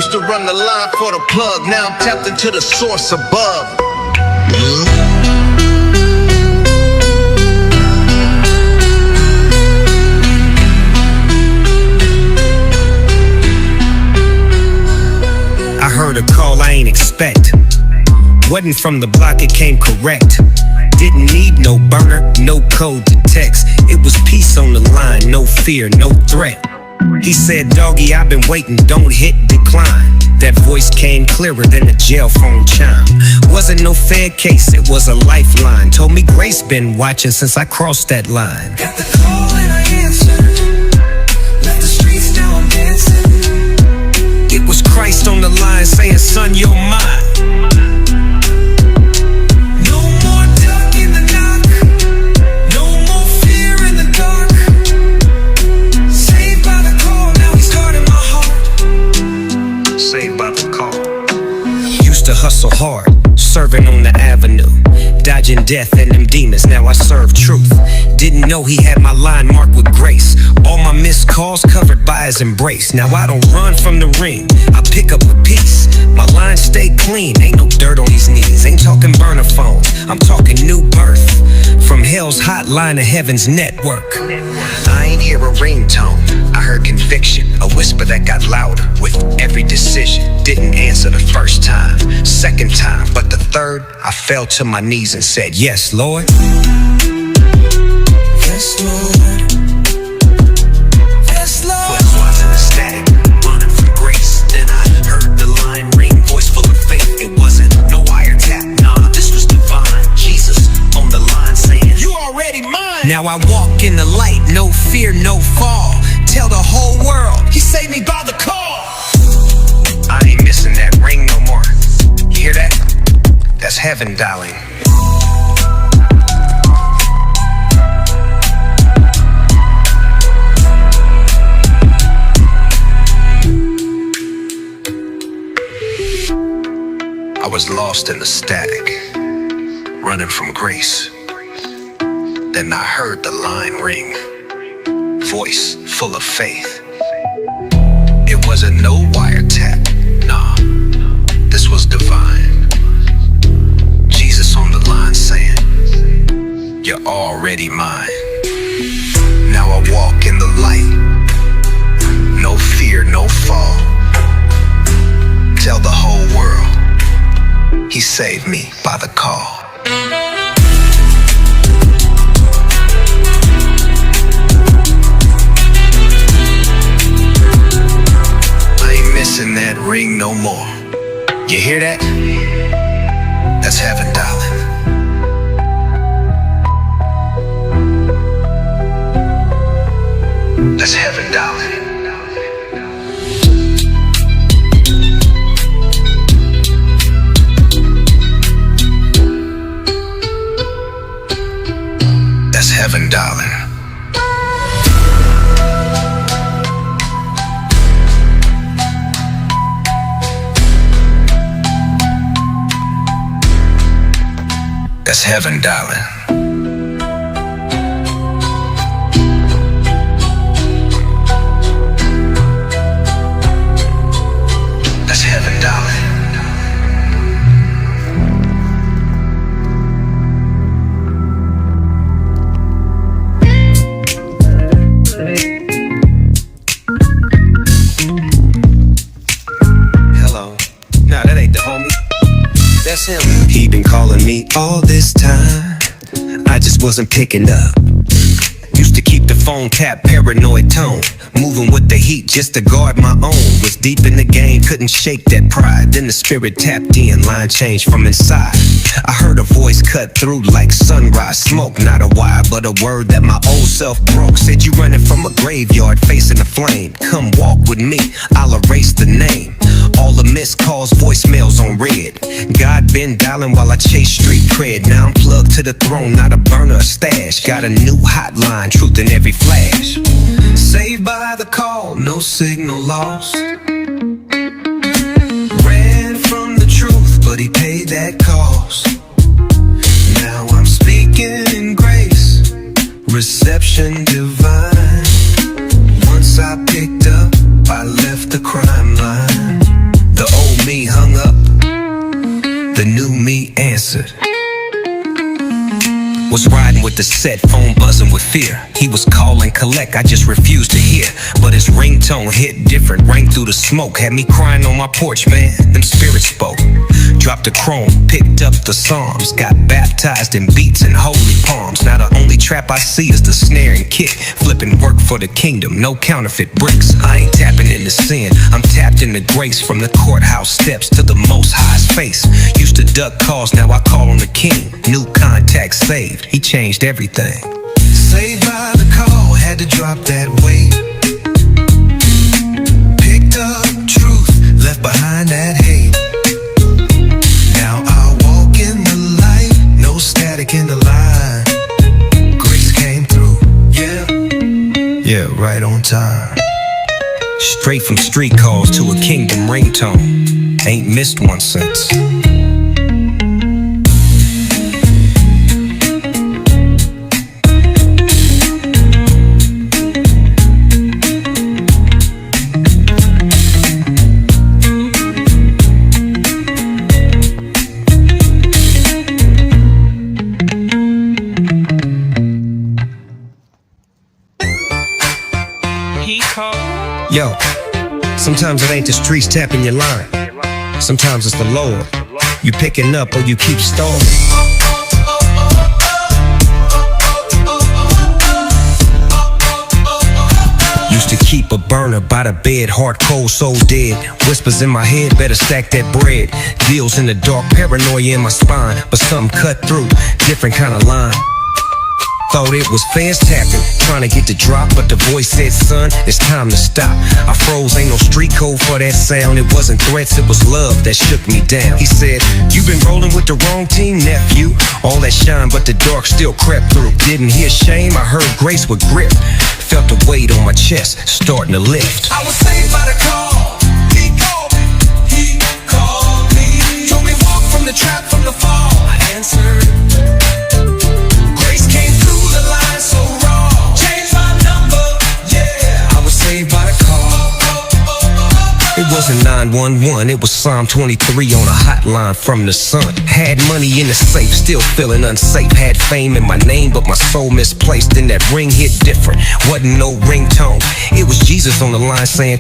Used to run the line for the plug, now I'm tapped into the source above. I heard a call I ain't expect. Wasn't from the block, it came correct. Didn't need no burner, no code to text. It was peace on the line, no fear, no threat. He said, doggy, I've been waiting, don't hit decline. That voice came clearer than a jail phone chime. Wasn't no fair case, it was a lifeline. Told me Grace been watching since I crossed that line. Got the call and I answered. Left the streets, now I'm dancing. It was Christ on the line saying, son, you're mine. No more duck in the knock. No more fear in the dark. Saved by the call, now he's guarding my heart. Saved by the call. Used to hustle hard, serving on the avenue, dodging death and them demons, now I serve truth. Didn't know he had my line marked with grace. All my missed calls covered by his embrace. Now I don't run from the ring, I pick up a piece. My lines stay clean, ain't no dirt on these knees. Ain't talking burner phones, I'm talking new birth. From hell's hotline to heaven's network. I ain't hear a ringtone, I heard conviction. A whisper that got louder with every decision. Didn't answer the first time, second time, but the third, I fell to my knees and said, yes, Lord. Yes, Lord. Yes, Lord. Voice was in the static, running from grace. Then I heard the line ring, voice full of faith. It wasn't no wiretap, nah, this was divine. Jesus on the line saying, you already mine. Now I walk in the light, no fear, no fall. Tell the whole world, he saved me by the call. I ain't missing that ring no more. You hear that? That's heaven dialing. I was lost in the static, running from grace. Then I heard the line ring, voice full of faith. It wasn't no wiretap, nah, this was divine. Jesus on the line saying, you're already mine. Now I walk in the light, no fear, no fall. Tell the whole world, he saved me by the call. I ain't missing that ring no more. You hear that? That's heaven, darling. That's heaven, darling. That's heaven, darling. That's heaven, darling. That's heaven, darling. Hello. Nah, that ain't the homie. That's him. He been calling me all this time, I just wasn't picking up. Used to keep the phone tapped, paranoid tone, moving with the heat just to guard my own. Was deep in the game, couldn't shake that pride. Then the spirit tapped in, line changed from inside. I heard a voice cut through like sunrise smoke. Not a wire, but a word that my old self broke. Said you running from a graveyard facing a flame. Come walk with me, I'll erase the name. All the missed calls, voicemails on red. God been dialing while I chase street cred. Now I'm plugged to the throne, not a burner or stash. Got a new hotline, truth in every flash. Saved by the call, no signal lost. Ran from the truth, but he paid that cost. Now I'm speaking in grace, reception divine. Once I picked up, I left the crime line. me answered. Was riding with the set phone buzzing with fear. He was calling collect, I just refused to hear. But his ringtone hit different, rang through the smoke. Had me crying on my porch, man, them spirits spoke. Dropped the chrome, picked up the psalms. Got baptized in beats and holy palms. Now the only trap I see is the snare and kick. Flipping work for the kingdom, no counterfeit bricks. I ain't tapping into sin, I'm tapped into grace. From the courthouse steps to the most high's face. Used to duck calls, now I call on the king. New contact saved, he changed everything. Saved by the call, had to drop that weight. Picked up truth, left behind that hate. Now I walk in the light, no static in the line. Grace came through, yeah, right on time. Straight from street calls to a kingdom ringtone. Ain't missed one since. Yo, sometimes it ain't the streets tapping your line. Sometimes it's the Lord. You picking up or you keep stalling. Used to keep a burner by the bed, heart cold, soul dead. Whispers in my head, better stack that bread. Deals in the dark, paranoia in my spine. But something cut through, different kind of line. Thought it was fast tapping, trying to get the drop, but the voice said, son, it's time to stop. I froze, ain't no street code for that sound. It wasn't threats, it was love that shook me down. He said, you been rolling with the wrong team, nephew. All that shine, but the dark still crept through. Didn't hear shame, I heard grace with grip. Felt the weight on my chest, starting to lift. I was saved by the call. He called me. Told me walk from the trap, from the fall. I answered. Grace came through the line so raw. Changed my number, yeah. I was saved by the call. It wasn't 911, it was Psalm 23 on a hotline from the sun. Had money in the safe, still feeling unsafe. Had fame in my name, but my soul misplaced. Then that ring hit different, wasn't no ringtone. It was Jesus on the line saying,